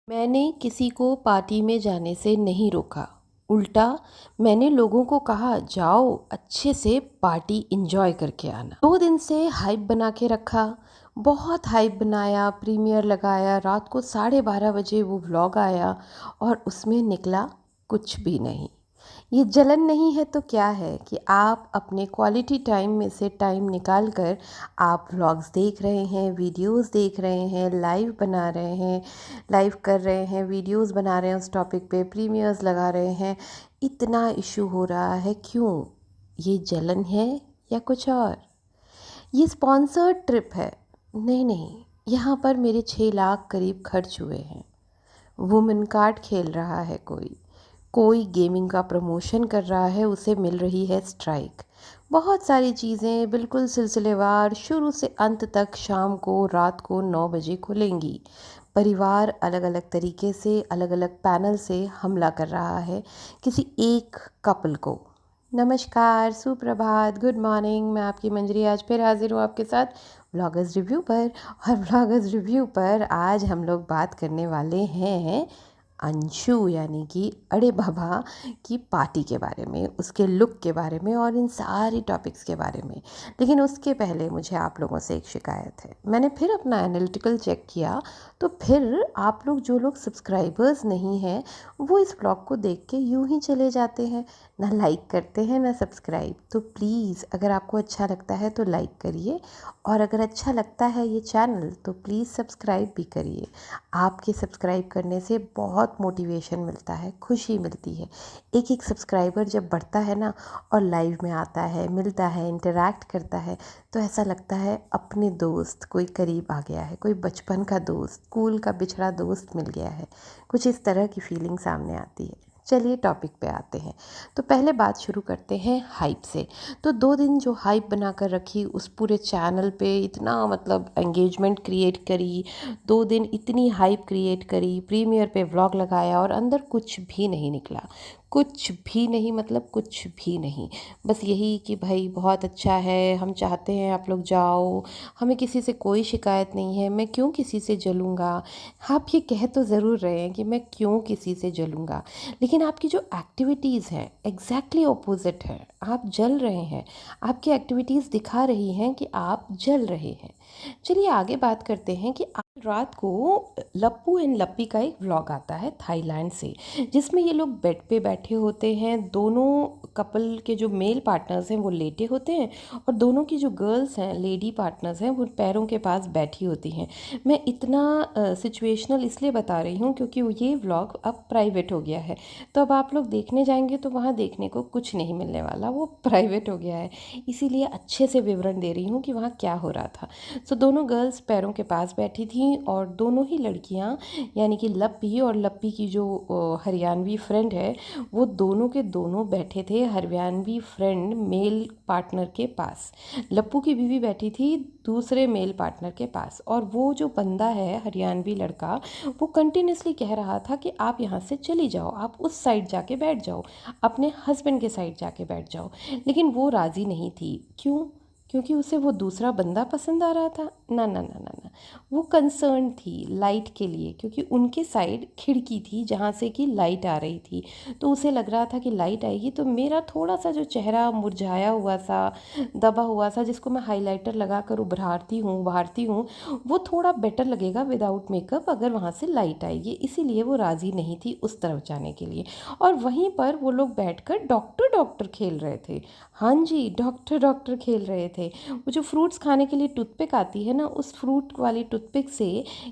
मैंने किसी को पार्टी में जाने से नहीं रोका। उल्टा मैंने लोगों को कहा जाओ अच्छे से पार्टी एंजॉय करके आना। 2 दिन से हाइप बना के रखा। बहुत हाइप बनाया, प्रीमियर लगाया, रात को 12:30 बजे वो व्लॉग आया और उसमें निकला कुछ भी नहीं। ये जलन नहीं है तो क्या है कि आप अपने क्वालिटी टाइम में से टाइम निकाल कर आप व्लॉग्स देख रहे हैं, वीडियोस देख रहे हैं, लाइव बना रहे हैं, लाइव कर रहे हैं, वीडियोस बना रहे हैं, उस टॉपिक पे प्रीमियर्स लगा रहे हैं। इतना इशू हो रहा है क्यों? ये जलन है या कुछ और? ये स्पॉन्सर्ड ट्रिप है। नहीं नहीं, यहाँ पर मेरे 6 लाख करीब खर्च हुए हैं। वुमेन कार्ड खेल रहा है कोई, कोई गेमिंग का प्रमोशन कर रहा है, उसे मिल रही है स्ट्राइक। बहुत सारी चीज़ें बिल्कुल सिलसिलेवार शुरू से अंत तक शाम को रात को 9 बजे खुलेंगी। परिवार अलग अलग तरीके से अलग अलग पैनल से हमला कर रहा है किसी एक कपल को। नमस्कार, सुप्रभात, गुड मॉर्निंग। मैं आपकी मंजरी आज फिर हाजिर हूँ आपके साथ व्लॉगर्स रिव्यू पर। और व्लॉगर्स रिव्यू पर आज हम लोग बात करने वाले हैं अंशु यानी कि अड़े बाबा की पार्टी के बारे में, उसके लुक के बारे में और इन सारी टॉपिक्स के बारे में। लेकिन उसके पहले मुझे आप लोगों से एक शिकायत है। मैंने फिर अपना एनालिटिकल चेक किया तो फिर आप लोग जो लोग सब्सक्राइबर्स नहीं हैं वो इस ब्लॉग को देख के यूं ही चले जाते हैं, ना लाइक करते हैं ना सब्सक्राइब। तो प्लीज़ अगर आपको अच्छा लगता है तो लाइक करिए और अगर अच्छा लगता है ये चैनल तो प्लीज़ सब्सक्राइब भी करिए। आपके सब्सक्राइब करने से बहुत मोटिवेशन मिलता है, खुशी मिलती है। एक एक सब्सक्राइबर जब बढ़ता है ना और लाइव में आता है, मिलता है, इंटरैक्ट करता है तो ऐसा लगता है अपने दोस्त कोई करीब आ गया है, कोई बचपन का दोस्त, स्कूल का बिछड़ा दोस्त मिल गया है। कुछ इस तरह की फीलिंग सामने आती है। चलिए टॉपिक पे आते हैं। तो पहले बात शुरू करते हैं हाइप से। तो 2 दिन जो हाइप बना कर रखी, उस पूरे चैनल पे इतना मतलब एंगेजमेंट क्रिएट करी, 2 दिन इतनी हाइप क्रिएट करी, प्रीमियर पे व्लॉग लगाया और अंदर कुछ भी नहीं निकला। कुछ भी नहीं मतलब कुछ भी नहीं। बस यही कि भाई बहुत अच्छा है, हम चाहते हैं आप लोग जाओ, हमें किसी से कोई शिकायत नहीं है, मैं क्यों किसी से जलूँगा। आप ये कह तो ज़रूर रहे हैं कि मैं क्यों किसी से जलूँगा, लेकिन आपकी जो एक्टिविटीज़ हैं एग्जैक्टली ऑपोजिट है। आप जल रहे हैं, आपकी एक्टिविटीज़ दिखा रही हैं कि आप जल रहे हैं। चलिए आगे बात करते हैं कि आज रात को लप्पू एंड लप्पी का एक व्लॉग आता है थाईलैंड से, जिसमें ये लोग बेड पे बैठे होते हैं। दोनों कपल के जो मेल पार्टनर्स हैं वो लेटे होते हैं और दोनों की जो गर्ल्स हैं, लेडी पार्टनर्स हैं, वो पैरों के पास बैठी होती हैं। मैं इतना सिचुएशनल इसलिए बता रही हूँ क्योंकि ये व्लॉग अब प्राइवेट हो गया है। तो अब आप लोग देखने जाएंगे तो वहाँ देखने को कुछ नहीं मिलने वाला, वो प्राइवेट हो गया है। इसीलिए अच्छे से विवरण दे रही हूँ कि वहाँ क्या हो रहा था। सो दोनों गर्ल्स पैरों के पास बैठी थीं और दोनों ही लड़कियाँ यानी कि लप्पी और लप्पी की जो हरियाणवी फ्रेंड है, वो दोनों के दोनों बैठे थे हरियाणवी फ्रेंड मेल पार्टनर के पास। लप्पू की बीवी बैठी थी दूसरे मेल पार्टनर के पास और वो जो बंदा है हरियाणवी लड़का, वो कंटिन्यूसली कह रहा था कि आप यहाँ से चली जाओ, आप उस साइड जाके बैठ जाओ, अपने हस्बैंड के साइड जाके बैठ जाओ। लेकिन वो राज़ी नहीं थी। क्यों? क्योंकि उसे वो दूसरा बंदा पसंद आ रहा था। ना ना ना ना ना, वो कंसर्न थी लाइट के लिए, क्योंकि उनके साइड खिड़की थी जहाँ से कि लाइट आ रही थी। तो उसे लग रहा था कि लाइट आएगी तो मेरा थोड़ा सा जो चेहरा मुरझाया हुआ सा, दबा हुआ सा, जिसको मैं हाइलाइटर लगा कर उभारती हूँ, वो थोड़ा बेटर लगेगा विदाउट मेकअप अगर वहाँ से लाइट आएगी। इसीलिए वो राज़ी नहीं थी उस तरफ जाने के लिए। और वहीं पर वो लोग बैठकर डॉक्टर डॉक्टर खेल रहे थे। हाँ जी, डॉक्टर डॉक्टर खेल रहे थे। वो जो फ्रूट्स खाने के लिए टूथपिक आती है ना, उस फ्रूट वाली टूथपिक से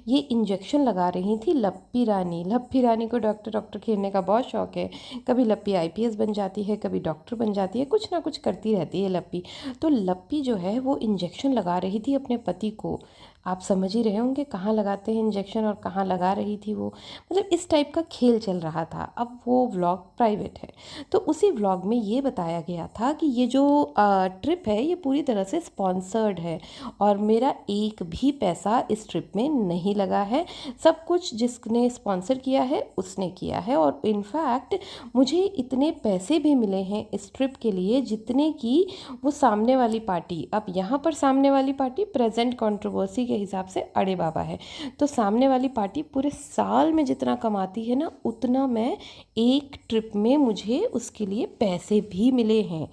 ये इंजेक्शन लगा रही थी लप्पी रानी। लप्पी रानी को डॉक्टर डॉक्टर खेलने का बहुत शौक है। कभी लप्पी आईपीएस बन जाती है, कभी डॉक्टर बन जाती है, कुछ ना कुछ करती रहती है लप्पी। तो लप्पी जो है वो इंजेक्शन लगा रही थी अपने पति को। आप समझ ही रहे होंगे कहाँ लगाते हैं इंजेक्शन और कहाँ लगा रही थी वो। मतलब इस टाइप का खेल चल रहा था। अब वो व्लॉग प्राइवेट है तो उसी व्लॉग में ये बताया गया था कि ये जो ट्रिप है ये पूरी तरह से स्पॉन्सर्ड है और मेरा एक भी पैसा इस ट्रिप में नहीं लगा है। सब कुछ जिसने स्पॉन्सर किया है उसने किया है और इनफैक्ट मुझे इतने पैसे भी मिले हैं इस ट्रिप के लिए जितने कि वो सामने वाली पार्टी, अब यहाँ पर सामने वाली पार्टी प्रेजेंट कंट्रोवर्सी के हिसाब से अड़े बाबा है। तो सामने वाली पार्टी पूरे साल में जितना कमाती है ना, उतना मैं एक ट्रिप में मुझे उसके लिए पैसे भी मिले हैं।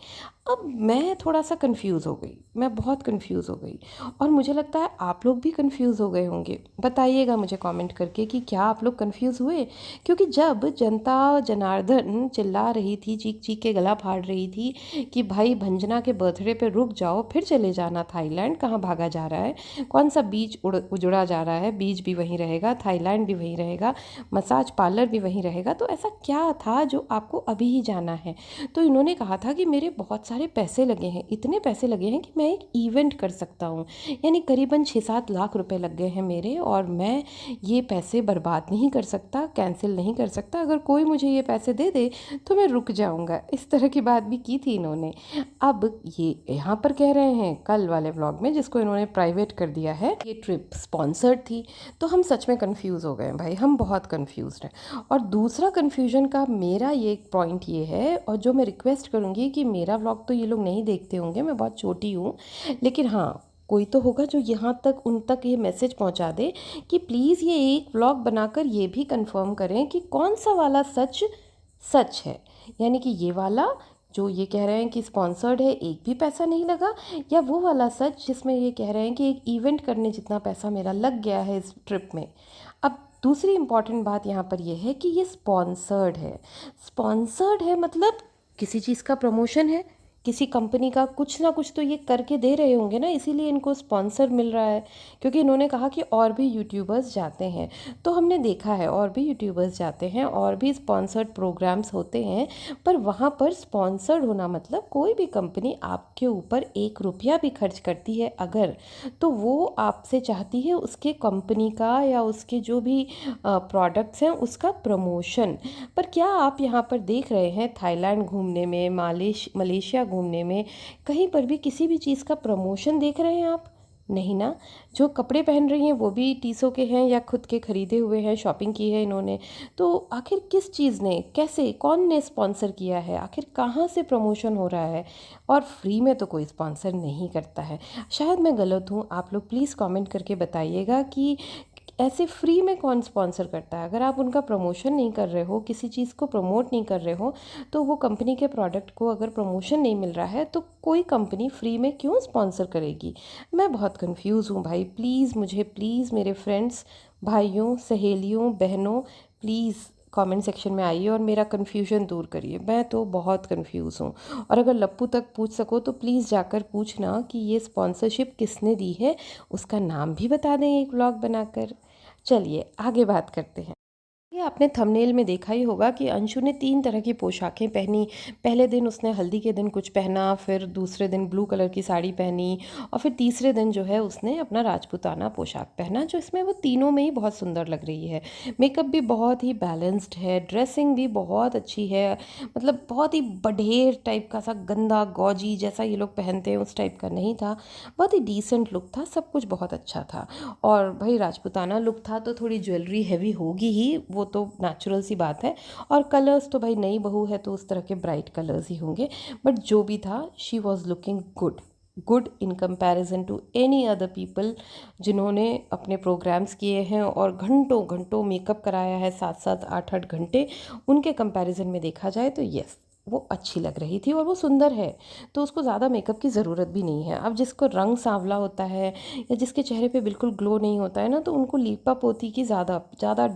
अब मैं थोड़ा सा कंफ्यूज हो गई, मैं बहुत कंफ्यूज हो गई, और मुझे लगता है आप लोग भी कंफ्यूज हो गए होंगे। बताइएगा मुझे कमेंट करके कि क्या आप लोग कंफ्यूज हुए। क्योंकि जब जनता जनार्दन चिल्ला रही थी, चीख चीख के गला फाड़ रही थी कि भाई भंजना के बर्थडे पे रुक जाओ, फिर चले जाना थाईलैंड, कहाँ भागा जा रहा है, कौन सा बीच उजड़ा जा रहा है, बीच भी वहीं रहेगा, थाईलैंड भी वहीं रहेगा, मसाज पार्लर भी वहीं रहेगा, तो ऐसा क्या था जो आपको अभी ही जाना है। तो इन्होंने कहा था कि मेरे बहुत सारे पैसे लगे हैं, इतने पैसे लगे हैं कि मैं एक इवेंट कर सकता हूँ, यानी करीबन 6-7 लाख रुपए लग गए हैं मेरे, और मैं ये पैसे बर्बाद नहीं कर सकता, कैंसिल नहीं कर सकता, अगर कोई मुझे ये पैसे दे दे तो मैं रुक जाऊंगा। इस तरह की बात भी की थी इन्होंने। अब ये यहाँ पर कह रहे हैं कल वाले व्लॉग में, जिसको इन्होंने प्राइवेट कर दिया है, ये ट्रिप स्पॉन्सर्ड थी। तो हम सच में कंफ्यूज हो गए भाई, हम बहुत कंफ्यूज हैं। और दूसरा कंफ्यूजन का मेरा ये पॉइंट ये है, और जो मैं रिक्वेस्ट करूँगी कि मेरा व्लॉग तो ये लोग नहीं देखते होंगे, मैं बहुत छोटी हूँ, लेकिन हाँ कोई तो होगा जो यहाँ तक उन तक ये मैसेज पहुँचा दे कि प्लीज़ ये एक व्लॉग बनाकर ये भी कंफर्म करें कि कौन सा वाला सच सच है। यानी कि ये वाला जो ये कह रहे हैं कि स्पॉन्सर्ड है, एक भी पैसा नहीं लगा, या वो वाला सच जिसमें ये कह रहे हैं कि एक इवेंट करने जितना पैसा मेरा लग गया है इस ट्रिप में। अब दूसरी इम्पॉर्टेंट बात यहाँ पर यह है कि ये स्पॉन्सर्ड है। स्पॉन्सर्ड है मतलब किसी चीज़ का प्रमोशन है, किसी कंपनी का कुछ ना कुछ तो ये करके दे रहे होंगे ना, इसीलिए इनको स्पॉन्सर मिल रहा है। क्योंकि इन्होंने कहा कि और भी यूट्यूबर्स जाते हैं, तो हमने देखा है और भी यूट्यूबर्स जाते हैं, और भी स्पॉन्सर्ड प्रोग्राम्स होते हैं, पर वहाँ पर स्पॉन्सर्ड होना मतलब कोई भी कंपनी आपके ऊपर 1 रुपया भी खर्च करती है अगर, तो वो आपसे चाहती है उसके कंपनी का या उसके जो भी प्रोडक्ट्स हैं उसका प्रमोशन। पर क्या आप यहाँ पर देख रहे हैं थाईलैंड घूमने में, मलेशिया घूमने में, कहीं पर भी किसी भी चीज़ का प्रमोशन देख रहे हैं आप? नहीं ना। जो कपड़े पहन रही हैं वो भी टीसो के हैं या खुद के खरीदे हुए हैं, शॉपिंग की है इन्होंने। तो आखिर किस चीज़ ने, कैसे, कौन ने स्पॉन्सर किया है, आखिर कहाँ से प्रमोशन हो रहा है? और फ्री में तो कोई स्पॉन्सर नहीं करता है। शायद मैं गलत हूँ, आप लोग प्लीज़ कमेंट करके बताइएगा कि ऐसे फ्री में कौन स्पॉन्सर करता है। अगर आप उनका प्रमोशन नहीं कर रहे हो, किसी चीज़ को प्रमोट नहीं कर रहे हो, तो वो कंपनी के प्रोडक्ट को अगर प्रमोशन नहीं मिल रहा है तो कोई कंपनी फ्री में क्यों स्पॉन्सर करेगी। मैं बहुत कंफ्यूज हूँ भाई। प्लीज़ मुझे, प्लीज़ मेरे फ्रेंड्स, भाइयों, सहेलियों, बहनों, प्लीज़ कमेंट सेक्शन में आइए और मेरा कन्फ्यूजन दूर करिए। मैं तो बहुत कंफ्यूज हूँ, और अगर लप्पू तक पूछ सको तो प्लीज़ जाकर पूछना कि ये स्पॉन्सरशिप किसने दी है, उसका नाम भी बता दें एक व्लॉग बनाकर। चलिए आगे बात करते हैं। ये आपने थंबनेल में देखा ही होगा कि अंशु ने 3 तरह की पोशाकें पहनी। पहले दिन उसने हल्दी के दिन कुछ पहना, फिर दूसरे दिन ब्लू कलर की साड़ी पहनी, और फिर तीसरे दिन जो है उसने अपना राजपूताना पोशाक पहना, जो इसमें वो तीनों में ही बहुत सुंदर लग रही है। मेकअप भी बहुत ही बैलेंस्ड है, ड्रेसिंग भी बहुत अच्छी है, मतलब बहुत ही बढेर टाइप का सा गंदा गौजी जैसा ये लोग पहनते हैं उस टाइप का नहीं था, बहुत ही डिसेंट लुक था, सब कुछ बहुत अच्छा था। और भाई राजपूताना लुक था तो थोड़ी ज्वेलरी हैवी होगी ही, वो तो नेचुरल सी बात है। और कलर्स तो भाई नई बहू है तो उस तरह के ब्राइट कलर्स ही होंगे, बट जो भी था she was looking good, good in comparison to any other people जिन्होंने अपने प्रोग्राम्स किए हैं और घंटों घंटों मेकअप कराया है, 7-8 घंटे। उनके कंपैरिजन में देखा जाए तो यस, वो अच्छी लग रही थी और वो सुंदर है, तो उसको ज़्यादा मेकअप की ज़रूरत भी नहीं है। अब जिसको रंग सांवला होता है या जिसके चेहरे पे बिल्कुल ग्लो नहीं होता है ना, तो उनको लीपा पोती की ज़्यादा ज़्यादा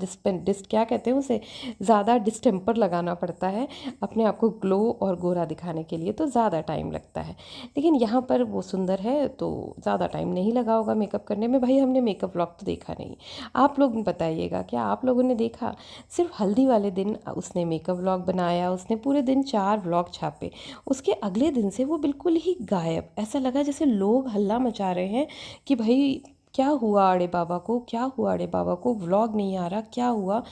क्या कहते हैं उसे, ज़्यादा डिस्टेम्पर लगाना पड़ता है अपने आप को ग्लो और गोरा दिखाने के लिए, तो ज़्यादा टाइम लगता है। लेकिन यहाँ पर वो सुंदर है तो ज़्यादा टाइम नहीं लगा होगा मेकअप करने में। भाई हमने मेकअप व्लॉग तो देखा नहीं, आप लोग बताइएगा क्या आप लोगों ने देखा? सिर्फ हल्दी वाले दिन उसने मेकअप व्लॉग बनाया, उसने पूरे दिन 4 व्लॉग छापे, उसके अगले दिन से वो बिल्कुल ही गायब। ऐसा लगा जैसे लोग हल्ला मचा रहे हैं कि भाई क्या हुआ अड़े बाबा को, क्या हुआ अड़े बाबा को, व्लॉग नहीं आ रहा, क्या हुआ।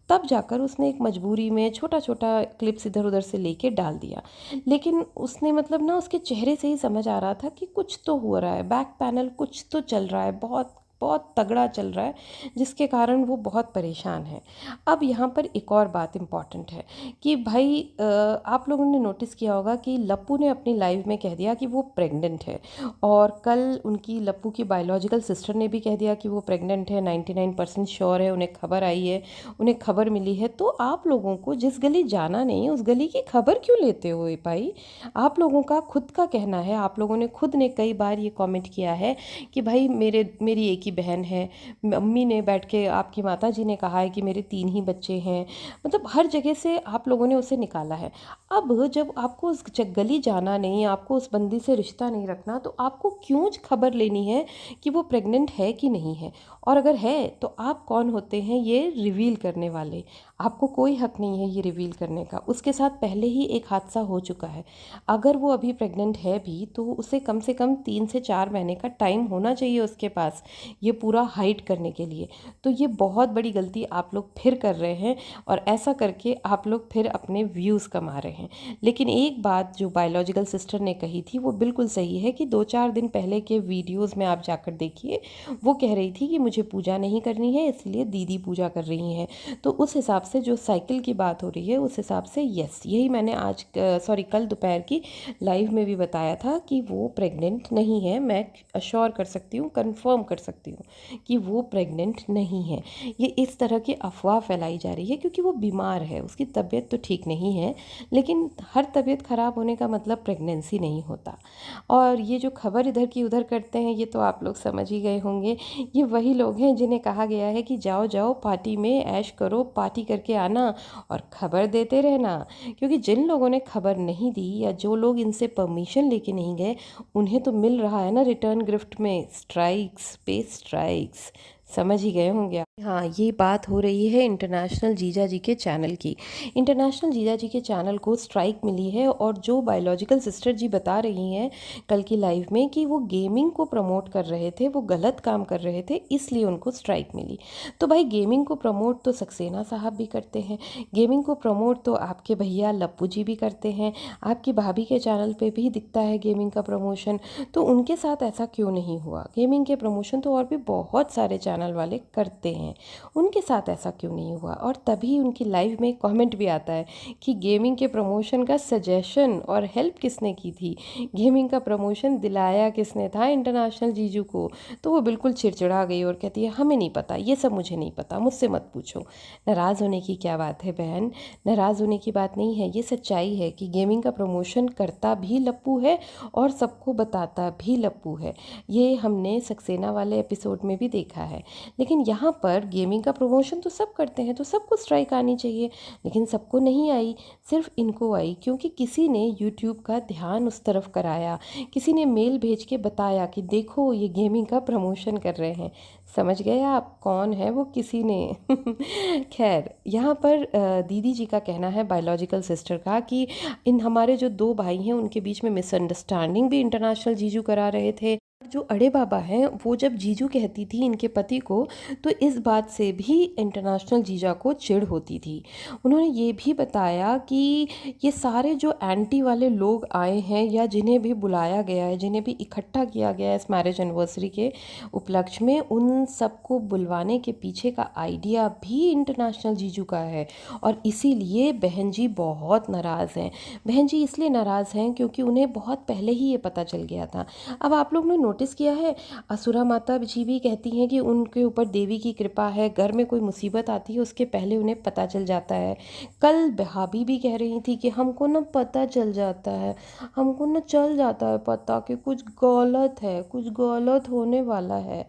तब जाकर उसने एक मजबूरी में छोटा छोटा क्लिप्स इधर उधर से लेके डाल दिया, लेकिन उसने मतलब ना उसके चेहरे से ही समझ आ रहा था कि कुछ तो हो रहा है, बैक पैनल कुछ तो चल रहा है, बहुत बहुत तगड़ा चल रहा है, जिसके कारण वो बहुत परेशान है। अब यहाँ पर एक और बात इम्पॉर्टेंट है कि भाई आप लोगों ने नोटिस किया होगा कि लप्पू ने अपनी लाइव में कह दिया कि वो प्रेग्नेंट है, और कल उनकी लप्पू की बायोलॉजिकल सिस्टर ने भी कह दिया कि वो प्रेग्नेंट है, 99% श्योर है, उन्हें खबर आई है, उन्हें खबर मिली है। तो आप लोगों को जिस गली जाना नहीं, उस गली की खबर क्यों लेते हो भाई? आप लोगों का खुद का कहना है, आप लोगों ने खुद ने कई बार ये कमेंट किया है कि भाई मेरी एक ही बहन है, मम्मी ने बैठ के, आपकी माता जी ने कहा है कि मेरे 3 ही बच्चे हैं, मतलब हर जगह से आप लोगों ने उसे निकाला है। अब जब आपको उस गली जाना नहीं, आपको उस बंदी से रिश्ता नहीं रखना, तो आपको क्यों खबर लेनी है कि वो प्रेग्नेंट है कि नहीं है? और अगर है तो आप कौन होते हैं ये रिवील करने वाले? आपको कोई हक नहीं है ये रिवील करने का। उसके साथ पहले ही एक हादसा हो चुका है। अगर वो अभी प्रेग्नेंट है भी तो उसे कम से कम 3 से 4 महीने का टाइम होना चाहिए उसके पास, ये पूरा हाइड करने के लिए। तो ये बहुत बड़ी गलती आप लोग फिर कर रहे हैं, और ऐसा करके आप लोग फिर अपने व्यूज़ कमा रहे हैं। लेकिन एक बात जो बायोलॉजिकल सिस्टर ने कही थी वो बिल्कुल सही है कि 2-4 दिन पहले के वीडियोज़ में आप जाकर देखिए, वो कह रही थी कि मुझे पूजा नहीं करनी है, इसलिए दीदी पूजा कर रही हैं। तो उस हिसाब से जो साइकिल की बात हो रही है, उस हिसाब से यस, यही मैंने आज कल दोपहर की लाइव में भी बताया था कि वो प्रेग्नेंट नहीं है। मैं अश्योर कर सकती हूँ, कंफर्म कर सकती हूँ कि वो प्रेग्नेंट नहीं है। ये इस तरह की अफवाह फैलाई जा रही है क्योंकि वो बीमार है, उसकी तबीयत तो ठीक नहीं है, लेकिन हर तबीयत ख़राब होने का मतलब प्रेगनेंसी नहीं होता। और ये जो खबर इधर की उधर करते हैं, ये तो आप लोग समझ ही गए होंगे, ये वही लोग हैं जिन्हें कहा गया है कि जाओ जाओ पार्टी में ऐश करो, पार्टी करके आना और खबर देते रहना। क्योंकि जिन लोगों ने खबर नहीं दी या जो लोग इनसे परमिशन लेके नहीं गए, उन्हें तो मिल रहा है ना रिटर्न गिफ्ट में स्ट्राइक्स पे स्ट्राइक्स। समझ ही गए होंगे आप। हाँ, ये बात हो रही है इंटरनेशनल जीजा जी के चैनल की। इंटरनेशनल जीजा जी के चैनल को स्ट्राइक मिली है, और जो बायोलॉजिकल सिस्टर जी बता रही हैं कल की लाइव में कि वो गेमिंग को प्रमोट कर रहे थे, वो गलत काम कर रहे थे, इसलिए उनको स्ट्राइक मिली। तो भाई गेमिंग को प्रमोट तो सक्सेना साहब भी करते हैं, गेमिंग को प्रमोट तो आपके भैया लप्पू जी भी करते हैं, आपकी भाभी के चैनल पे भी दिखता है गेमिंग का प्रमोशन। तो उनके साथ ऐसा क्यों नहीं हुआ? गेमिंग के प्रमोशन तो और भी बहुत सारे चैनल वाले करते हैं, उनके साथ ऐसा क्यों नहीं हुआ? और तभी उनकी लाइव में कमेंट भी आता है कि गेमिंग के प्रमोशन का सजेशन और हेल्प किसने की थी, गेमिंग का प्रमोशन दिलाया किसने था इंटरनेशनल जीजू को? तो वो बिल्कुल चिड़चिड़ा गई और कहती है हमें नहीं पता, ये सब मुझे नहीं पता, मुझसे मत पूछो। नाराज़ होने की क्या बात है बहन? नाराज़ होने की बात नहीं है, ये सच्चाई है कि गेमिंग का प्रमोशन करता भी लप्पू है और सबको बताता भी लप्पू है। ये हमने सक्सेना वाले एपिसोड में भी देखा है। लेकिन यहाँ पर गेमिंग का प्रमोशन तो सब करते हैं, तो सबको स्ट्राइक आनी चाहिए, लेकिन सबको नहीं आई, सिर्फ इनको आई क्योंकि किसी ने यूट्यूब का ध्यान उस तरफ कराया, किसी ने मेल भेज के बताया कि देखो ये गेमिंग का प्रमोशन कर रहे हैं। समझ गए आप कौन है वो किसी ने? खैर, यहाँ पर दीदी जी का कहना है, बायोलॉजिकल सिस्टर का, कि इन हमारे जो 2 भाई हैं उनके बीच में मिसअंडरस्टैंडिंग भी इंटरनेशनल जीजू करा रहे थे। जो अड़े बाबा हैं वो जब जीजू कहती थी इनके पति को, तो इस बात से भी इंटरनेशनल जीजा को चिढ़ होती थी। उन्होंने ये भी बताया कि ये सारे जो एंटी वाले लोग आए हैं या जिन्हें भी बुलाया गया है, जिन्हें भी इकट्ठा किया गया है इस मैरिज एनिवर्सरी के उपलक्ष्य में, उन सबको बुलवाने के पीछे का आइडिया भी इंटरनेशनल जीजू का है। और इसीलिए बहन जी बहुत नाराज़ हैं। बहन जी इसलिए नाराज़ हैं क्योंकि उन्हें बहुत पहले ही ये पता चल गया था। अब आप लोग ने नोटिस किया है, असुरा माता जी भी कहती हैं कि उनके ऊपर देवी की कृपा है, घर में कोई मुसीबत आती है उसके पहले उन्हें पता चल जाता है। कल भाभी भी कह रही थी कि हमको ना पता चल जाता है, हमको ना चल जाता है पता कि कुछ गलत है, कुछ गलत होने वाला है।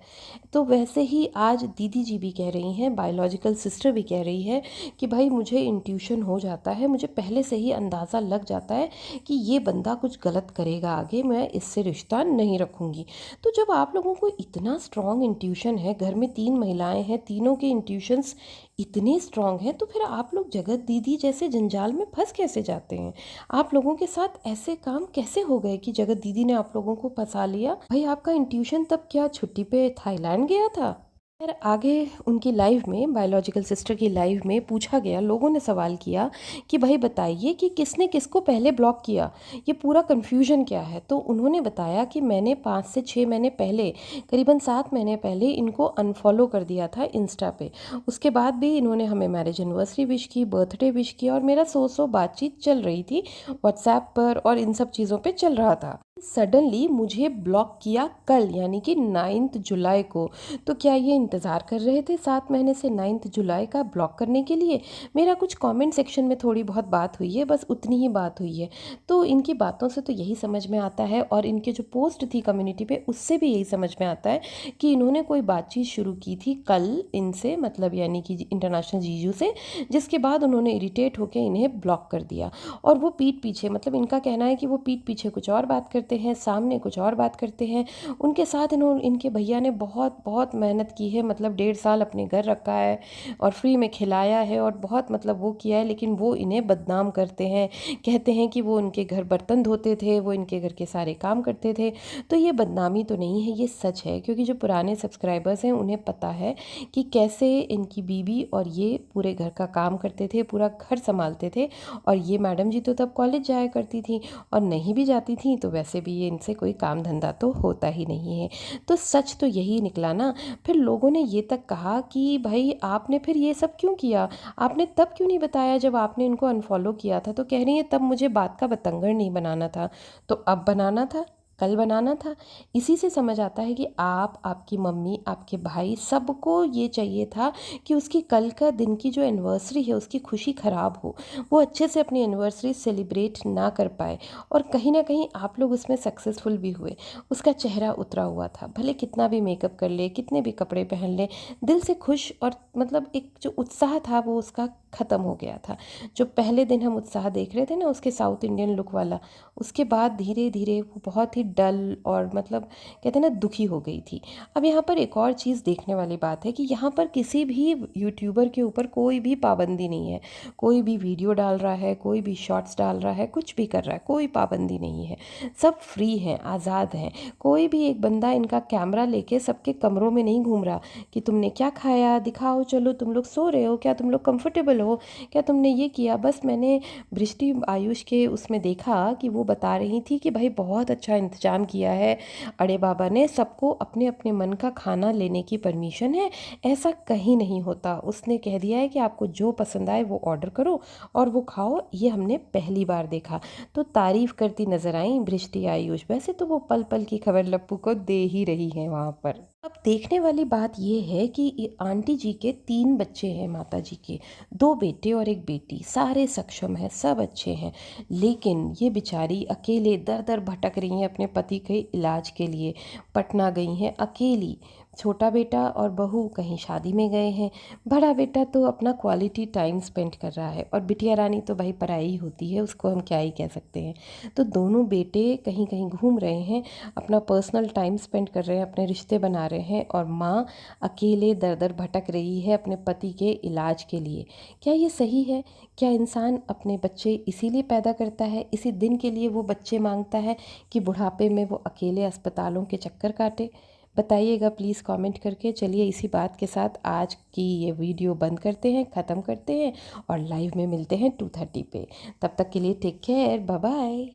तो वैसे ही आज दीदी जी भी कह रही हैं, बायोलॉजिकल सिस्टर भी कह रही है कि भाई मुझे इंट्यूशन हो जाता है, मुझे पहले से ही अंदाज़ा लग जाता है कि ये बंदा कुछ गलत करेगा आगे, मैं इससे रिश्ता नहीं रखूँगी। तो जब आप लोगों को इतना स्ट्रॉन्ग इंट्यूशन है, घर में 3 महिलाएं हैं, तीनों के इंट्यूशंस इतने स्ट्रॉन्ग हैं, तो फिर आप लोग जगत दीदी जैसे जंजाल में फंस कैसे जाते हैं? आप लोगों के साथ ऐसे काम कैसे हो गए कि जगत दीदी ने आप लोगों को फंसा लिया? भाई आपका इंट्यूशन तब क्या छुट्टी पे थाईलैंड गया था? फिर आगे उनकी लाइफ में, बायोलॉजिकल सिस्टर की लाइफ में पूछा गया, लोगों ने सवाल किया कि भाई बताइए कि किसने किसको पहले ब्लॉक किया, ये पूरा कन्फ्यूजन क्या है। तो उन्होंने बताया कि मैंने 5 से 6 महीने पहले, करीबन 7 महीने पहले इनको अनफॉलो कर दिया था इंस्टा पे। उसके बाद भी इन्होंने हमें मैरिज एनिवर्सरी विश की, बर्थडे विश की, और मेरा सो बातचीत चल रही थी व्हाट्सएप पर और इन सब चीज़ों पे चल रहा था। सडनली मुझे ब्लॉक किया कल, यानी कि 9 जुलाई को। तो क्या ये इंतज़ार कर रहे थे 7 महीने से 9 जुलाई का ब्लॉक करने के लिए? मेरा कुछ कमेंट सेक्शन में थोड़ी बहुत बात हुई है, बस उतनी ही बात हुई है। तो इनकी बातों से तो यही समझ में आता है, और इनके जो पोस्ट थी कम्युनिटी पे उससे भी यही समझ में आता है कि इन्होंने कोई बातचीत शुरू की थी कल इनसे, मतलब यानी कि इंटरनेशनल जीजू से, जिसके बाद उन्होंने इरिटेट होकर इन्हें ब्लॉक कर दिया। और वो पीठ पीछे, मतलब इनका कहना है कि वो पीठ पीछे कुछ और बात करते हैं, सामने कुछ और बात करते हैं। उनके साथ इनके भैया ने बहुत बहुत मेहनत की है, मतलब 1.5 साल अपने घर रखा है और फ्री में खिलाया है और बहुत मतलब वो किया है, लेकिन वो इन्हें बदनाम करते हैं। कहते हैं कि वो उनके घर बर्तन धोते थे, वो इनके घर के सारे काम करते थे। तो ये बदनामी तो नहीं है, ये सच है, क्योंकि जो पुराने सब्सक्राइबर्स हैं उन्हें पता है कि कैसे इनकी बीवी और ये पूरे घर का काम करते थे, पूरा घर संभालते थे। और ये मैडम जी तो तब कॉलेज जाया करती थी, और नहीं भी जाती थी तो वैसे भी ये इनसे कोई काम धंधा तो होता ही नहीं है। तो सच तो यही निकला ना। फिर लोगों ने ये तक कहा कि भाई आपने फिर ये सब क्यों किया, आपने तब क्यों नहीं बताया जब आपने इनको अनफॉलो किया था। तो कह रही है तब मुझे बात का बतंगड़ नहीं बनाना था। तो अब बनाना था, कल बनाना था। इसी से समझ आता है कि आप, आपकी मम्मी, आपके भाई, सबको ये चाहिए था कि उसकी कल का दिन की जो एनिवर्सरी है उसकी खुशी ख़राब हो, वो अच्छे से अपनी एनिवर्सरी सेलिब्रेट ना कर पाए। और कहीं ना कहीं आप लोग उसमें सक्सेसफुल भी हुए। उसका चेहरा उतरा हुआ था, भले कितना भी मेकअप कर ले, कितने भी कपड़े पहन ले, दिल से खुश, और मतलब एक जो उत्साह था वो उसका ख़त्म हो गया था। जो पहले दिन हम उत्साह देख रहे थे ना उसके साउथ इंडियन लुक वाला, उसके बाद धीरे धीरे वो बहुत ही डल और मतलब कहते हैं ना दुखी हो गई थी। अब यहाँ पर एक और चीज़ देखने वाली बात है कि यहाँ पर किसी भी यूट्यूबर के ऊपर कोई भी पाबंदी नहीं है। कोई भी वीडियो डाल रहा है, कोई भी शॉर्ट्स डाल रहा है, कुछ भी कर रहा है, कोई पाबंदी नहीं है। सब फ्री हैं, आज़ाद हैं। कोई भी एक बंदा इनका कैमरा लेके सबके कमरों में नहीं घूम रहा कि तुमने क्या खाया दिखाओ, चलो तुम लोग सो रहे हो क्या, तुम लोग कंफर्टेबल हो क्या, तुमने ये किया। बस मैंने बृष्टि आयुष के उसमें देखा कि वो बता रही थी कि भाई बहुत अच्छा इंतजाम किया है अड़े बाबा ने, सबको अपने अपने मन का खाना लेने की परमिशन है। ऐसा कहीं नहीं होता, उसने कह दिया है कि आपको जो पसंद आए वो ऑर्डर करो और वो खाओ। ये हमने पहली बार देखा। तो तारीफ करती नजर आई बृष्टि आयुष। वैसे तो वो पल पल की खबर लप्पू को दे ही रही है वहाँ पर। अब देखने वाली बात ये है कि आंटी जी के 3 बच्चे हैं, माता जी के 2 बेटे और एक बेटी, सारे सक्षम हैं, सब अच्छे हैं। लेकिन ये बेचारी अकेले दर दर भटक रही हैं अपने पति के इलाज के लिए। पटना गई हैं अकेली। छोटा बेटा और बहू कहीं शादी में गए हैं। बड़ा बेटा तो अपना क्वालिटी टाइम स्पेंड कर रहा है, और बिटिया रानी तो भाई पराई होती है, उसको हम क्या ही कह सकते हैं। तो दोनों बेटे कहीं कहीं घूम रहे हैं, अपना पर्सनल टाइम स्पेंड कर रहे हैं, अपने रिश्ते बना रहे हैं, और माँ अकेले दर दर भटक रही है अपने पति के इलाज के लिए। क्या ये सही है? क्या इंसान अपने बच्चे इसीलिए पैदा करता है, इसी दिन के लिए वो बच्चे मांगता है कि बुढ़ापे में वो अकेले अस्पतालों के चक्कर काटे? बताइएगा प्लीज़ कमेंट करके। चलिए इसी बात के साथ आज की ये वीडियो बंद करते हैं, ख़त्म करते हैं, और लाइव में मिलते हैं 2:30 पे। तब तक के लिए टेक केयर, बाय बाय।